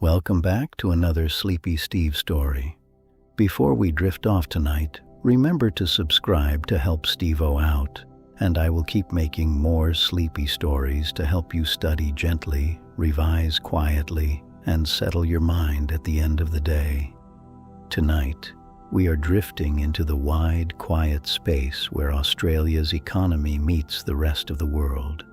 Welcome back to another Sleepy Steve story. Before we drift off tonight, remember to subscribe to help Steve-O out, and I will keep making more sleepy stories to help you study gently, revise quietly, and settle your mind at the end of the day. Tonight, we are drifting into the wide, quiet space where Australia's economy meets the rest of the world,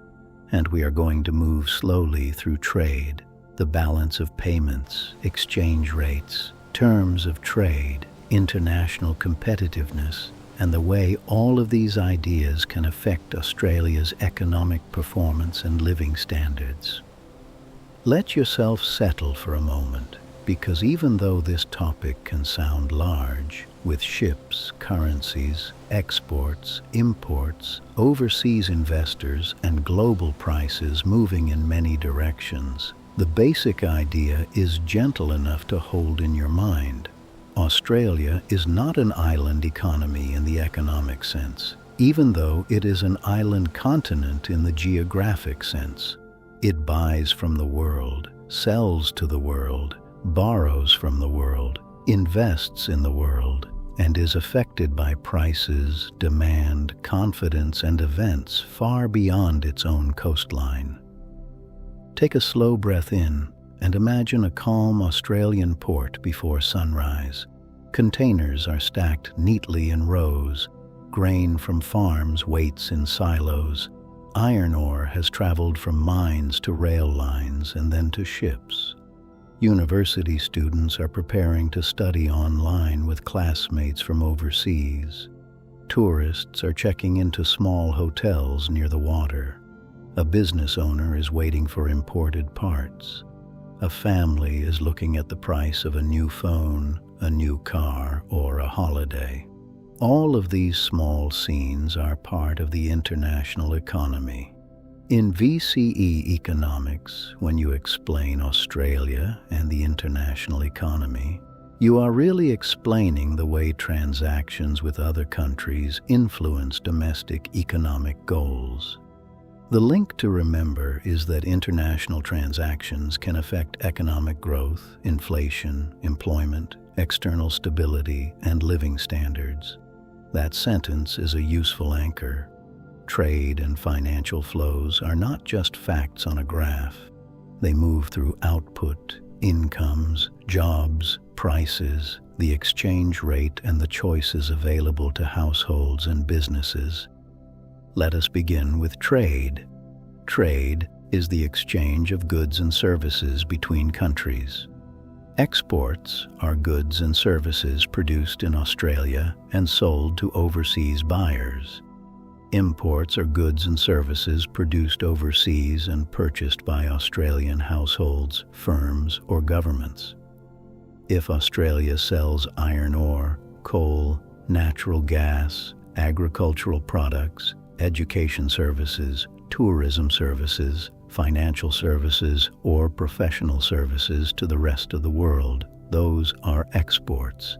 and we are going to move slowly through trade, the balance of payments, exchange rates, terms of trade, international competitiveness, and the way all of these ideas can affect Australia's economic performance and living standards. Let yourself settle for a moment, because even though this topic can sound large, with ships, currencies, exports, imports, overseas investors, and global prices moving in many directions, the basic idea is gentle enough to hold in your mind. Australia is not an island economy in the economic sense, even though it is an island continent in the geographic sense. It buys from the world, sells to the world, borrows from the world, invests in the world, and is affected by prices, demand, confidence, and events far beyond its own coastline. Take a slow breath in and imagine a calm Australian port before sunrise. Containers are stacked neatly in rows. Grain from farms waits in silos. Iron ore has traveled from mines to rail lines and then to ships. University students are preparing to study online with classmates from overseas. Tourists are checking into small hotels near the water. A business owner is waiting for imported parts. A family is looking at the price of a new phone, a new car, or a holiday. All of these small scenes are part of the international economy. In VCE economics, when you explain Australia and the international economy, you are really explaining the way transactions with other countries influence domestic economic goals. The link to remember is that international transactions can affect economic growth, inflation, employment, external stability, and living standards. That sentence is a useful anchor. Trade and financial flows are not just facts on a graph. They move through output, incomes, jobs, prices, the exchange rate, and the choices available to households and businesses. Let us begin with trade. Trade is the exchange of goods and services between countries. Exports are goods and services produced in Australia and sold to overseas buyers. Imports are goods and services produced overseas and purchased by Australian households, firms, or governments. If Australia sells iron ore, coal, natural gas, agricultural products, education services, tourism services, financial services, or professional services to the rest of the world, those are exports.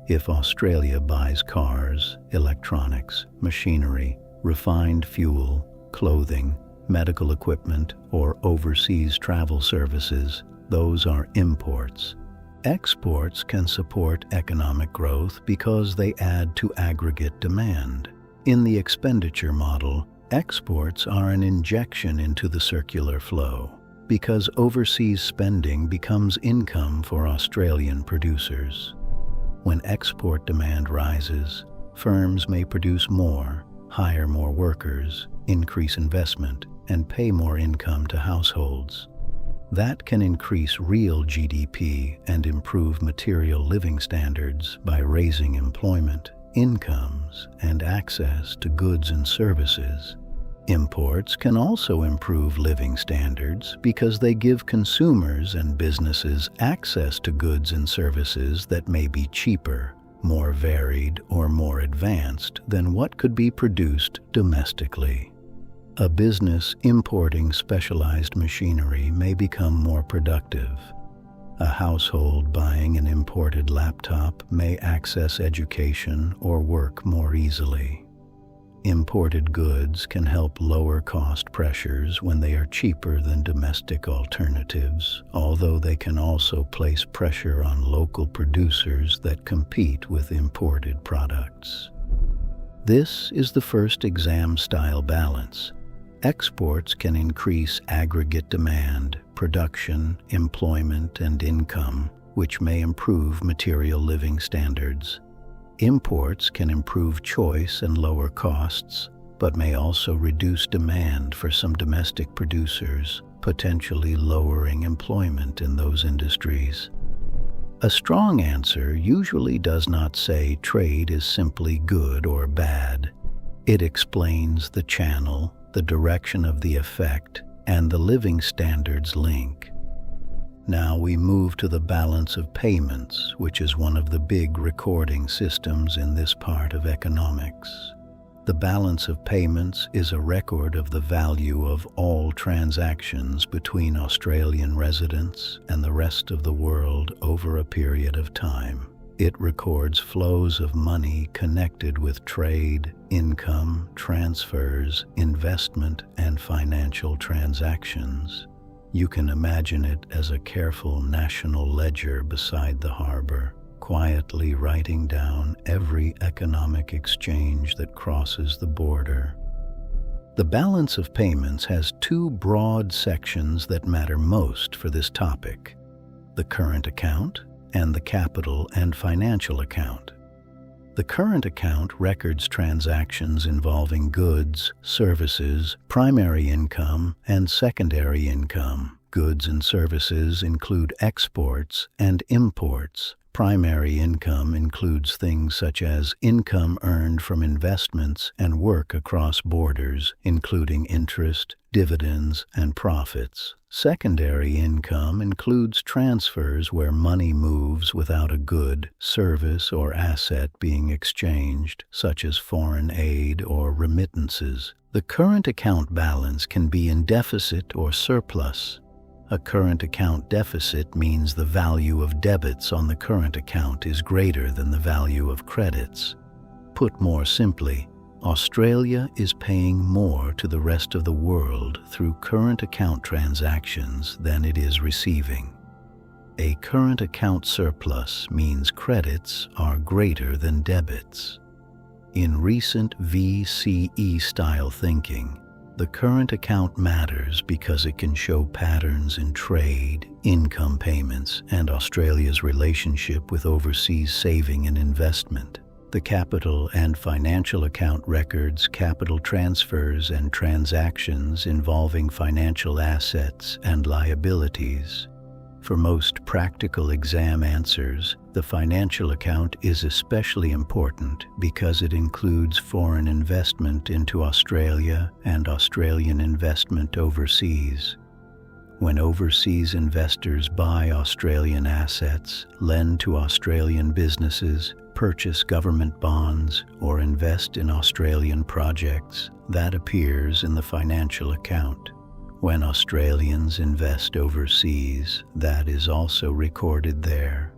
If Australia buys cars, electronics, machinery, refined fuel, clothing, medical equipment, or overseas travel services, those are imports. Exports can support economic growth because they add to aggregate demand. In the expenditure model, exports are an injection into the circular flow because overseas spending becomes income for Australian producers. When export demand rises, firms may produce more, hire more workers, increase investment, and pay more income to households. That can increase real GDP and improve material living standards by raising employment, incomes, and access to goods and services. Imports can also improve living standards because they give consumers and businesses access to goods and services that may be cheaper, more varied, or more advanced than what could be produced domestically. A business importing specialized machinery may become more productive. A household buying an imported laptop may access education or work more easily. Imported goods can help lower cost pressures when they are cheaper than domestic alternatives, although they can also place pressure on local producers that compete with imported products. This is the first exam-style balance. Exports can increase aggregate demand, production, employment, and income, which may improve material living standards. Imports can improve choice and lower costs, but may also reduce demand for some domestic producers, potentially lowering employment in those industries. A strong answer usually does not say trade is simply good or bad. It explains the channel, the direction of the effect, and the living standards link. Now we move to the balance of payments, which is one of the big recording systems in this part of economics. The balance of payments is a record of the value of all transactions between Australian residents and the rest of the world over a period of time. It records flows of money connected with trade, income, transfers, investment, and financial transactions. You can imagine it as a careful national ledger beside the harbor, quietly writing down every economic exchange that crosses the border. The balance of payments has two broad sections that matter most for this topic: the current account and the capital and financial account. The current account records transactions involving goods, services, primary income, and secondary income. Goods and services include exports and imports. Primary income includes things such as income earned from investments and work across borders, including interest, dividends, and profits. Secondary income includes transfers where money moves without a good, service, or asset being exchanged, such as foreign aid or remittances. The current account balance can be in deficit or surplus. A current account deficit means the value of debits on the current account is greater than the value of credits. Put more simply, Australia is paying more to the rest of the world through current account transactions than it is receiving. A current account surplus means credits are greater than debits. In recent VCE-style thinking, the current account matters because it can show patterns in trade, income payments, and Australia's relationship with overseas saving and investment. The capital and financial account records capital transfers and transactions involving financial assets and liabilities. For most practical exam answers, the financial account is especially important because it includes foreign investment into Australia and Australian investment overseas. When overseas investors buy Australian assets, lend to Australian businesses, purchase government bonds, or invest in Australian projects, that appears in the financial account. When Australians invest overseas, that is also recorded there.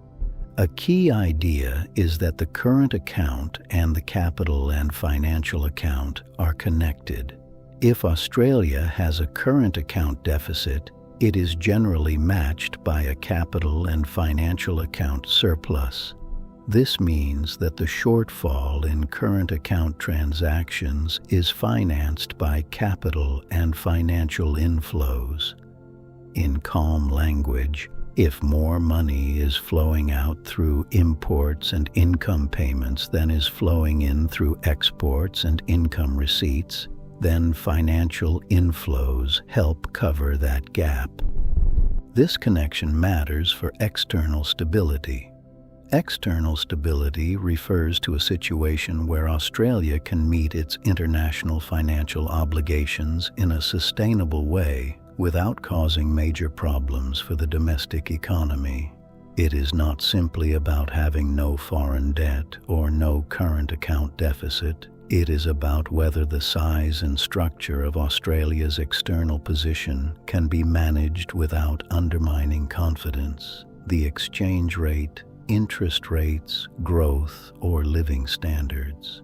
A key idea is that the current account and the capital and financial account are connected. If Australia has a current account deficit, it is generally matched by a capital and financial account surplus. This means that the shortfall in current account transactions is financed by capital and financial inflows. In calm language, if more money is flowing out through imports and income payments than is flowing in through exports and income receipts, then financial inflows help cover that gap. This connection matters for external stability. External stability refers to a situation where Australia can meet its international financial obligations in a sustainable way without causing major problems for the domestic economy. It is not simply about having no foreign debt or no current account deficit. It is about whether the size and structure of Australia's external position can be managed without undermining confidence, the exchange rate, interest rates, growth, or living standards.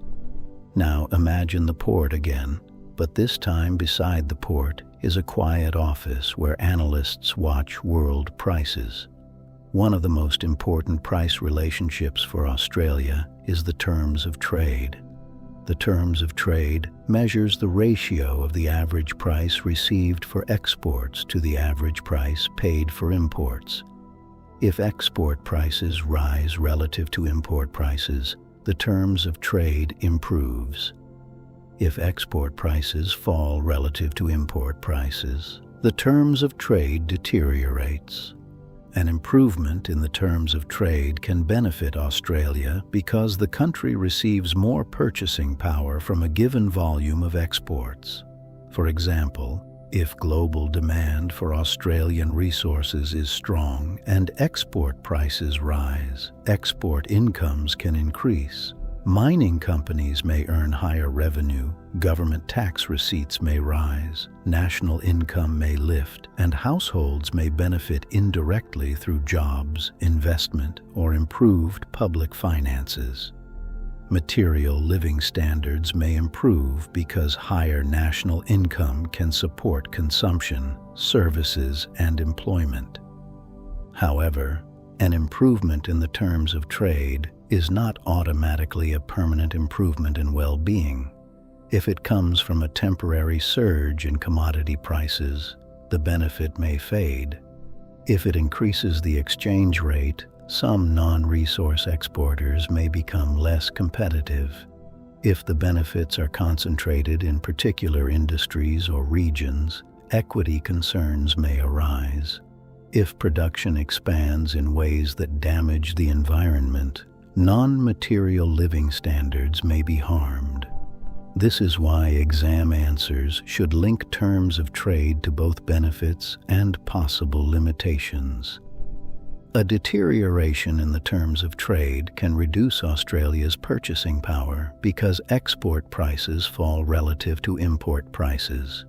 Now imagine the port again, but this time beside the port is a quiet office where analysts watch world prices. One of the most important price relationships for Australia is the terms of trade. The terms of trade measures the ratio of the average price received for exports to the average price paid for imports. If export prices rise relative to import prices, the terms of trade improves. If export prices fall relative to import prices, the terms of trade deteriorates. An improvement in the terms of trade can benefit Australia because the country receives more purchasing power from a given volume of exports. For example, if global demand for Australian resources is strong and export prices rise, export incomes can increase. Mining companies may earn higher revenue, government tax receipts may rise, national income may lift, and households may benefit indirectly through jobs, investment, or improved public finances. Material living standards may improve because higher national income can support consumption, services, and employment. However, an improvement in the terms of trade is not automatically a permanent improvement in well-being. If it comes from a temporary surge in commodity prices, the benefit may fade. If it increases the exchange rate, some non-resource exporters may become less competitive. If the benefits are concentrated in particular industries or regions, equity concerns may arise. If production expands in ways that damage the environment, non-material living standards may be harmed. This is why exam answers should link terms of trade to both benefits and possible limitations. A deterioration in the terms of trade can reduce Australia's purchasing power because export prices fall relative to import prices.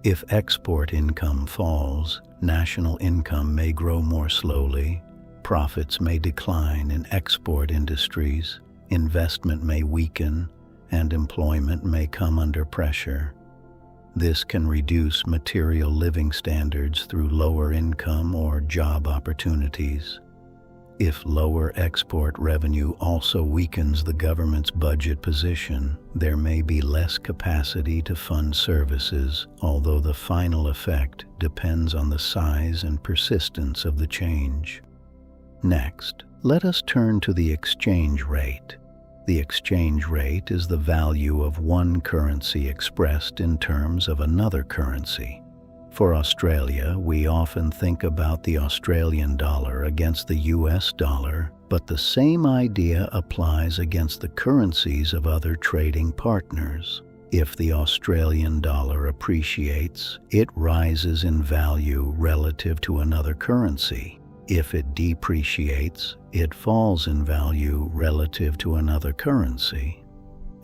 If export income falls, national income may grow more slowly, profits may decline in export industries, investment may weaken, and employment may come under pressure. This can reduce material living standards through lower income or job opportunities. If lower export revenue also weakens the government's budget position, there may be less capacity to fund services, although the final effect depends on the size and persistence of the change. Next, let us turn to the exchange rate. The exchange rate is the value of one currency expressed in terms of another currency. For Australia, we often think about the Australian dollar against the US dollar, but the same idea applies against the currencies of other trading partners. If the Australian dollar appreciates, it rises in value relative to another currency. If it depreciates, it falls in value relative to another currency.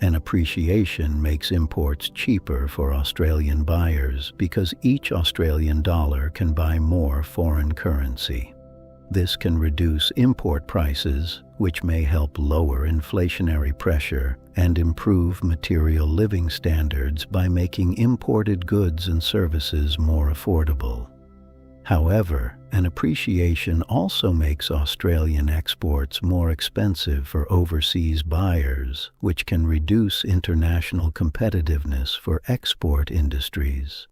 An appreciation makes imports cheaper for Australian buyers because each Australian dollar can buy more foreign currency. This can reduce import prices, which may help lower inflationary pressure and improve material living standards by making imported goods and services more affordable. However, an appreciation also makes Australian exports more expensive for overseas buyers, which can reduce international competitiveness for export industries.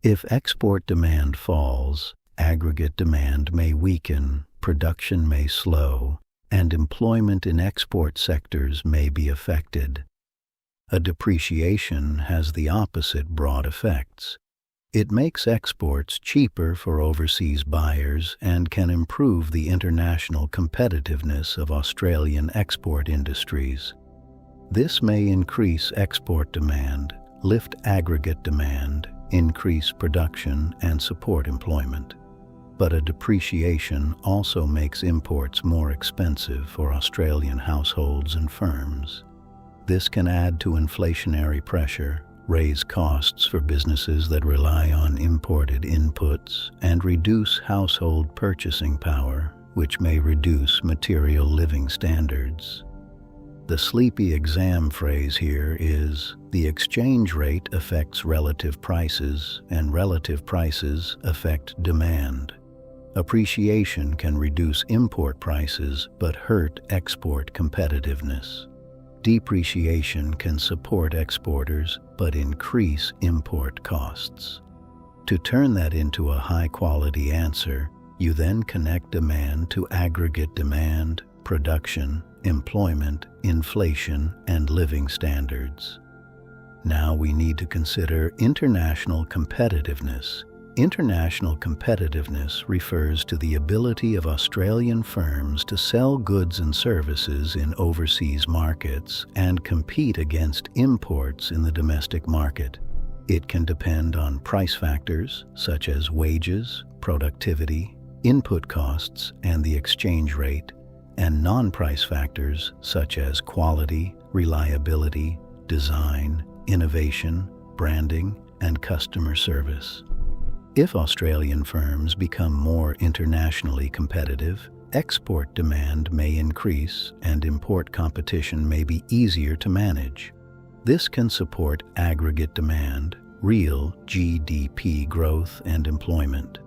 If export demand falls, aggregate demand may weaken, production may slow, and employment in export sectors may be affected. A depreciation has the opposite broad effects. It makes exports cheaper for overseas buyers and can improve the international competitiveness of Australian export industries. This may increase export demand, lift aggregate demand, increase production, and support employment. But a depreciation also makes imports more expensive for Australian households and firms. This can add to inflationary pressure, raise costs for businesses that rely on imported inputs, and reduce household purchasing power, which may reduce material living standards. The sleepy exam phrase here is, the exchange rate affects relative prices, and relative prices affect demand. Appreciation can reduce import prices but hurt export competitiveness. Depreciation can support exporters but increase import costs. To turn that into a high-quality answer, you then connect demand to aggregate demand, production, employment, inflation, and living standards. Now we need to consider international competitiveness. International competitiveness refers to the ability of Australian firms to sell goods and services in overseas markets and compete against imports in the domestic market. It can depend on price factors such as wages, productivity, input costs, and the exchange rate, and non-price factors such as quality, reliability, design, innovation, branding, and customer service. If Australian firms become more internationally competitive, export demand may increase and import competition may be easier to manage. This can support aggregate demand, real GDP growth, and employment.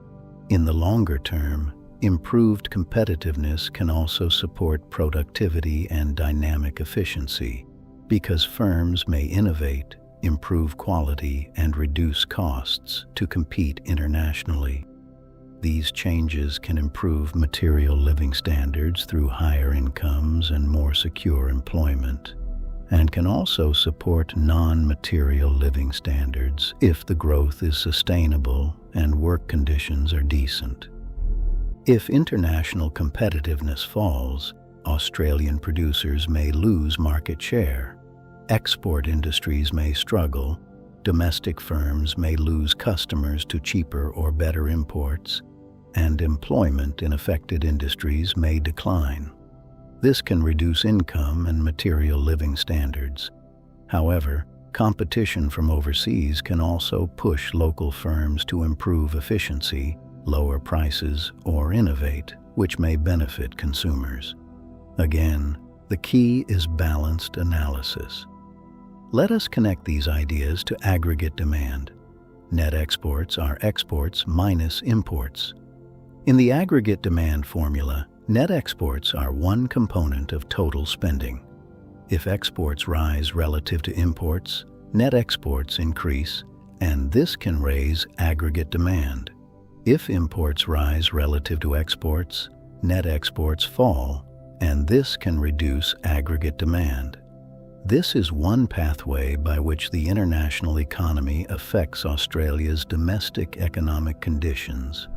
In the longer term, improved competitiveness can also support productivity and dynamic efficiency, because firms may innovate, improve quality, and reduce costs to compete internationally. These changes can improve material living standards through higher incomes and more secure employment, and can also support non-material living standards if the growth is sustainable and work conditions are decent. If international competitiveness falls, Australian producers may lose market share. Export industries may struggle, domestic firms may lose customers to cheaper or better imports, and employment in affected industries may decline. This can reduce income and material living standards. However, competition from overseas can also push local firms to improve efficiency, lower prices, or innovate, which may benefit consumers. Again, the key is balanced analysis. Let us connect these ideas to aggregate demand. Net exports are exports minus imports. In the aggregate demand formula, net exports are one component of total spending. If exports rise relative to imports, net exports increase, and this can raise aggregate demand. If imports rise relative to exports, net exports fall, and this can reduce aggregate demand. This is one pathway by which the international economy affects Australia's domestic economic conditions.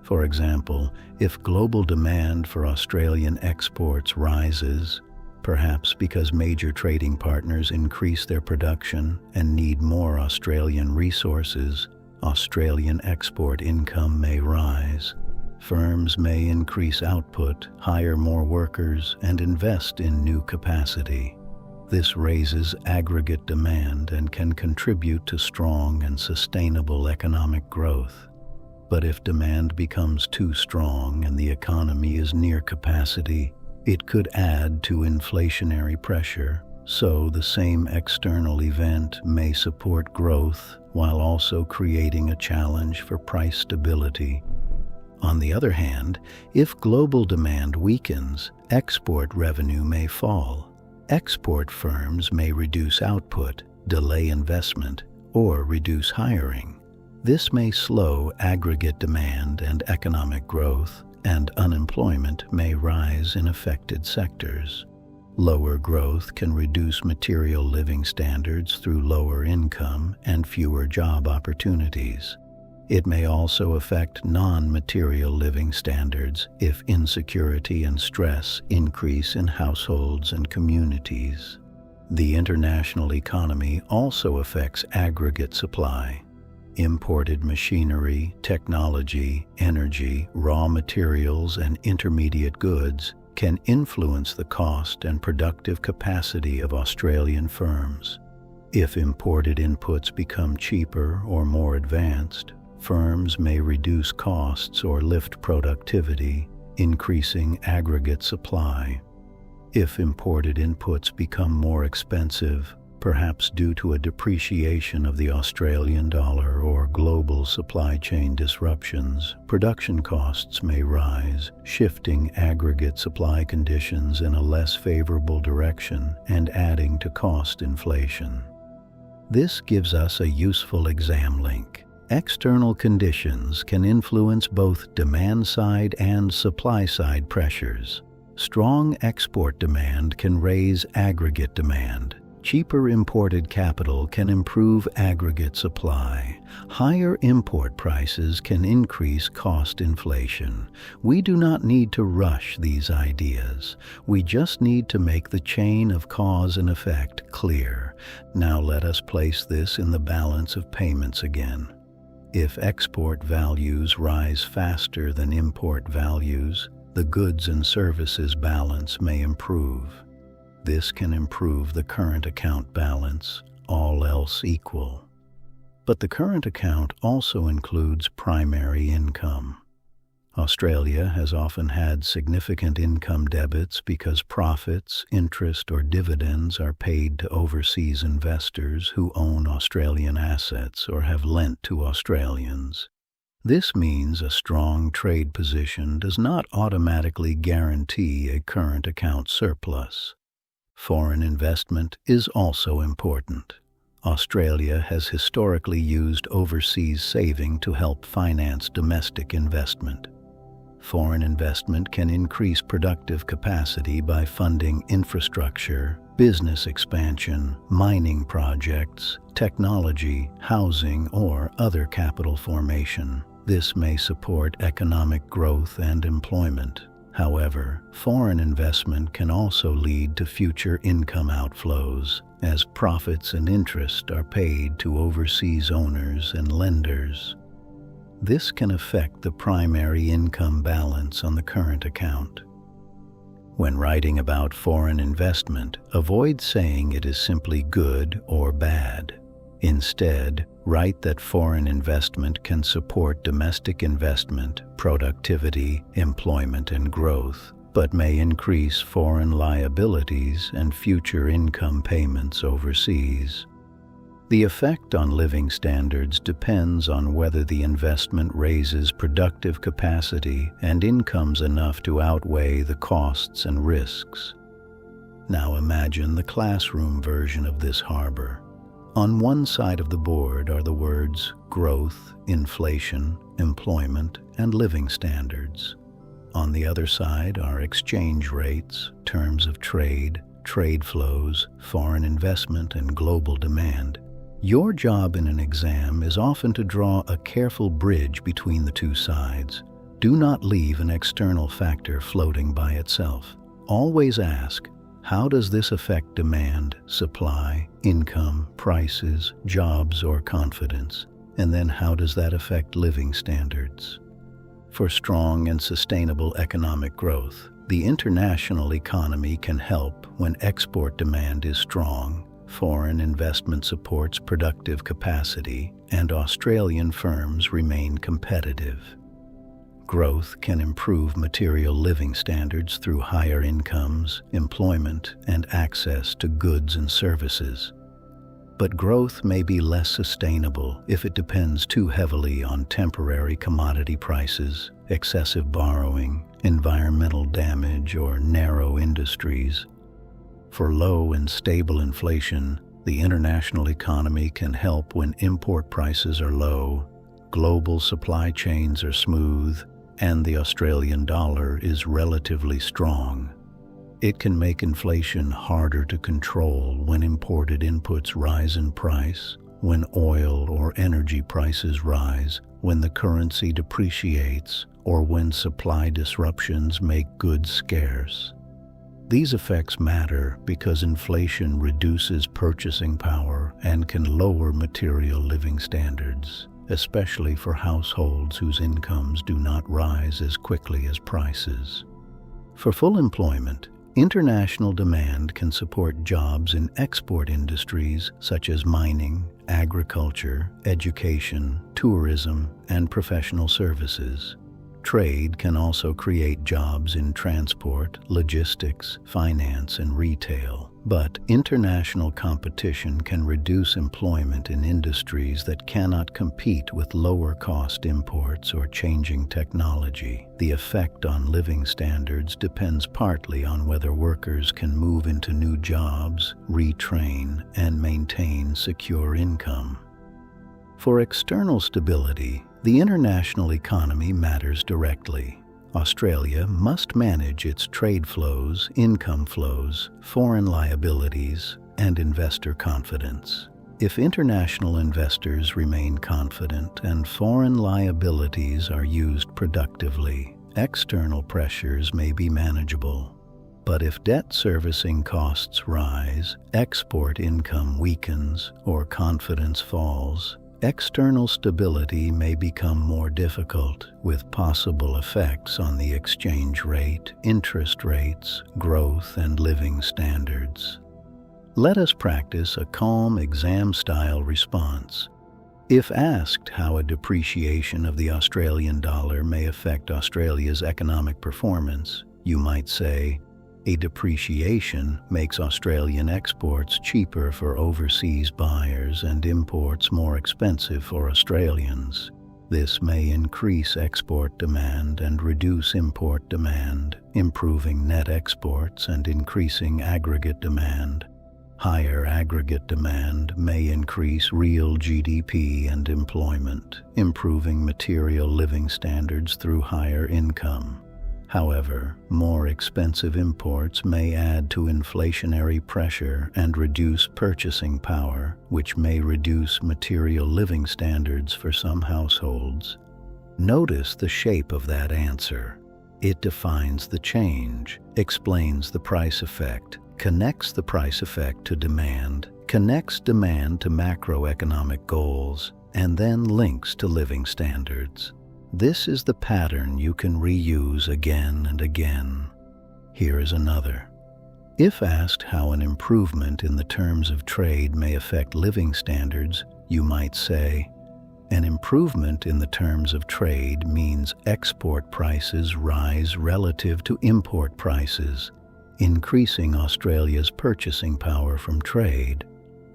For example, if global demand for Australian exports rises, perhaps because major trading partners increase their production and need more Australian resources, Australian export income may rise. Firms may increase output, hire more workers, and invest in new capacity. This raises aggregate demand and can contribute to strong and sustainable economic growth. But if demand becomes too strong and the economy is near capacity, it could add to inflationary pressure, so the same external event may support growth while also creating a challenge for price stability. On the other hand, if global demand weakens, export revenue may fall. Export firms may reduce output, delay investment, or reduce hiring. This may slow aggregate demand and economic growth, and unemployment may rise in affected sectors. Lower growth can reduce material living standards through lower income and fewer job opportunities. It may also affect non-material living standards if insecurity and stress increase in households and communities. The international economy also affects aggregate supply. Imported machinery, technology, energy, raw materials, and intermediate goods can influence the cost and productive capacity of Australian firms. If imported inputs become cheaper or more advanced, firms may reduce costs or lift productivity, increasing aggregate supply. If imported inputs become more expensive, perhaps due to a depreciation of the Australian dollar or global supply chain disruptions, production costs may rise, shifting aggregate supply conditions in a less favorable direction and adding to cost inflation. This gives us a useful exam link. External conditions can influence both demand-side and supply-side pressures. Strong export demand can raise aggregate demand. Cheaper imported capital can improve aggregate supply. Higher import prices can increase cost inflation. We do not need to rush these ideas. We just need to make the chain of cause and effect clear. Now let us place this in the balance of payments again. If export values rise faster than import values, the goods and services balance may improve. This can improve the current account balance, all else equal. But the current account also includes primary income. Australia has often had significant income debits because profits, interest, or dividends are paid to overseas investors who own Australian assets or have lent to Australians. This means a strong trade position does not automatically guarantee a current account surplus. Foreign investment is also important. Australia has historically used overseas saving to help finance domestic investment. Foreign investment can increase productive capacity by funding infrastructure, business expansion, mining projects, technology, housing, or other capital formation. This may support economic growth and employment. However, foreign investment can also lead to future income outflows, as profits and interest are paid to overseas owners and lenders. This can affect the primary income balance on the current account. When writing about foreign investment, avoid saying it is simply good or bad. Instead, write that foreign investment can support domestic investment, productivity, employment, and growth, but may increase foreign liabilities and future income payments overseas. The effect on living standards depends on whether the investment raises productive capacity and incomes enough to outweigh the costs and risks. Now imagine the classroom version of this harbor. On one side of the board are the words growth, inflation, employment, and living standards. On the other side are exchange rates, terms of trade, trade flows, foreign investment, and global demand. Your job in an exam is often to draw a careful bridge between the two sides. Do not leave an external factor floating by itself. Always ask, how does this affect demand, supply, income, prices, jobs, or confidence? And then how does that affect living standards? For strong and sustainable economic growth, the international economy can help when export demand is strong, foreign investment supports productive capacity, and Australian firms remain competitive. Growth can improve material living standards through higher incomes, employment, and access to goods and services. But growth may be less sustainable if it depends too heavily on temporary commodity prices, excessive borrowing, environmental damage, or narrow industries. For low and stable inflation, the international economy can help when import prices are low, global supply chains are smooth, and the Australian dollar is relatively strong. It can make inflation harder to control when imported inputs rise in price, when oil or energy prices rise, when the currency depreciates, or when supply disruptions make goods scarce. These effects matter because inflation reduces purchasing power and can lower material living standards, especially for households whose incomes do not rise as quickly as prices. For full employment, international demand can support jobs in export industries such as mining, agriculture, education, tourism, and professional services. Trade can also create jobs in transport, logistics, finance, and retail. But international competition can reduce employment in industries that cannot compete with lower-cost imports or changing technology. The effect on living standards depends partly on whether workers can move into new jobs, retrain, and maintain secure income. For external stability, the international economy matters directly. Australia must manage its trade flows, income flows, foreign liabilities, and investor confidence. If international investors remain confident and foreign liabilities are used productively, external pressures may be manageable. But if debt servicing costs rise, export income weakens, or confidence falls, external stability may become more difficult, with possible effects on the exchange rate, interest rates, growth, and living standards. Let us practice a calm exam-style response. If asked how a depreciation of the Australian dollar may affect Australia's economic performance, you might say, a depreciation makes Australian exports cheaper for overseas buyers and imports more expensive for Australians. This may increase export demand and reduce import demand, improving net exports and increasing aggregate demand. Higher aggregate demand may increase real GDP and employment, improving material living standards through higher income. However, more expensive imports may add to inflationary pressure and reduce purchasing power, which may reduce material living standards for some households. Notice the shape of that answer. It defines the change, explains the price effect, connects the price effect to demand, connects demand to macroeconomic goals, and then links to living standards. This is the pattern you can reuse again and again. Here is another. If asked how an improvement in the terms of trade may affect living standards, you might say, an improvement in the terms of trade means export prices rise relative to import prices, increasing Australia's purchasing power from trade.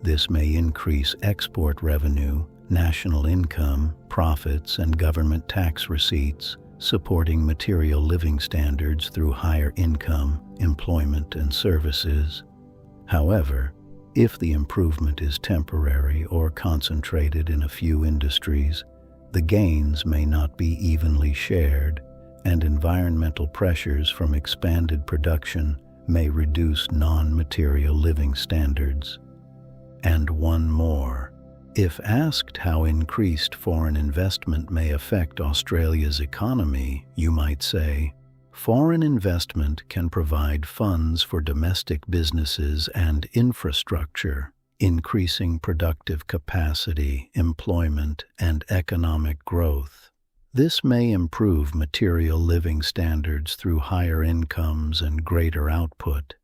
This may increase export revenue, national income, profits, and government tax receipts, supporting material living standards through higher income, employment, and services. However, if the improvement is temporary or concentrated in a few industries, the gains may not be evenly shared, and environmental pressures from expanded production may reduce non-material living standards. And one more. If asked how increased foreign investment may affect Australia's economy, you might say, foreign investment can provide funds for domestic businesses and infrastructure, increasing productive capacity, employment, and economic growth. This may improve material living standards through higher incomes and greater output.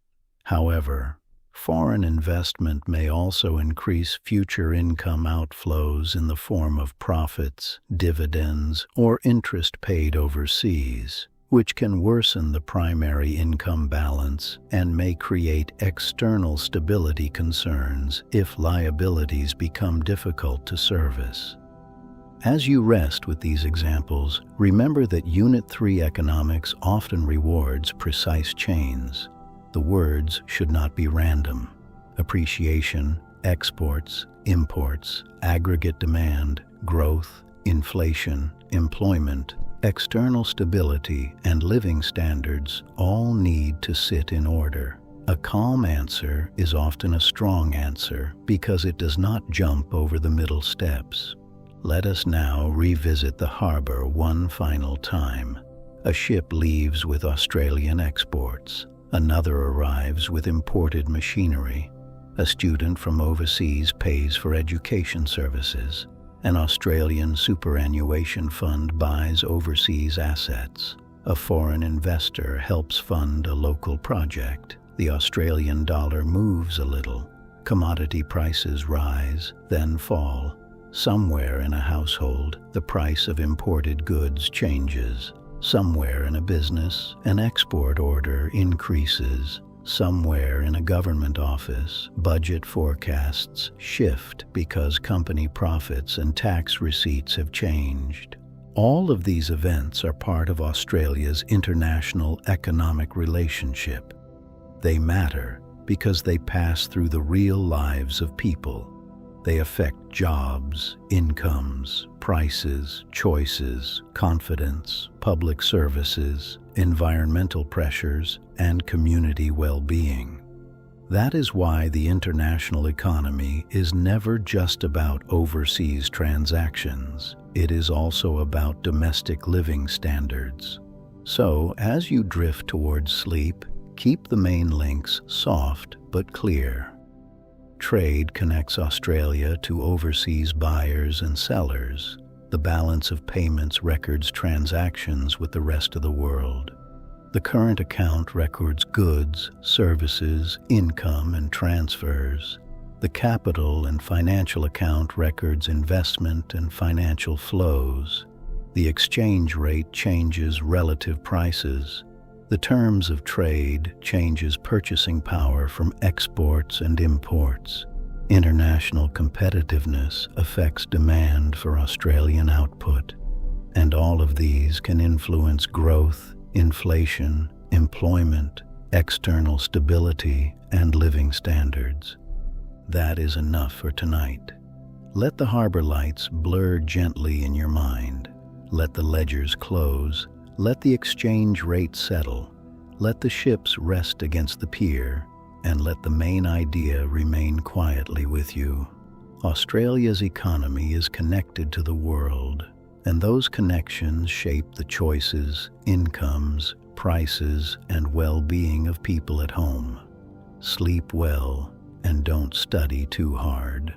However, foreign investment may also increase future income outflows in the form of profits, dividends, or interest paid overseas, which can worsen the primary income balance and may create external stability concerns if liabilities become difficult to service. As you rest with these examples, remember that Unit 3 economics often rewards precise chains. The words should not be random. Appreciation, exports, imports, aggregate demand, growth, inflation, employment, external stability, and living standards all need to sit in order. A calm answer is often a strong answer because it does not jump over the middle steps. Let us now revisit the harbor one final time. A ship leaves with Australian exports. Another arrives with imported machinery. A student from overseas pays for education services. An Australian superannuation fund buys overseas assets. A foreign investor helps fund a local project. The Australian dollar moves a little. Commodity prices rise, then fall. Somewhere in a household, the price of imported goods changes. Somewhere in a business, an export order increases. Somewhere in a government office, budget forecasts shift because company profits and tax receipts have changed. All of these events are part of Australia's international economic relationship. They matter because they pass through the real lives of people. They affect jobs, incomes, prices, choices, confidence, public services, environmental pressures, and community well-being. That is why the international economy is never just about overseas transactions. It is also about domestic living standards. So, as you drift towards sleep, keep the main links soft but clear. Trade connects Australia to overseas buyers and sellers. The balance of payments records transactions with the rest of the world. The current account records goods, services, income, and transfers. The capital and financial account records investment and financial flows. The exchange rate changes relative prices. The terms of trade changes purchasing power from exports and imports. International competitiveness affects demand for Australian output. And all of these can influence growth, inflation, employment, external stability, and living standards. That is enough for tonight. Let the harbor lights blur gently in your mind. Let the ledgers close. Let the exchange rate settle. Let the ships rest against the pier, and let the main idea remain quietly with you. Australia's economy is connected to the world, and those connections shape the choices, incomes, prices, and well-being of people at home. Sleep well, and don't study too hard.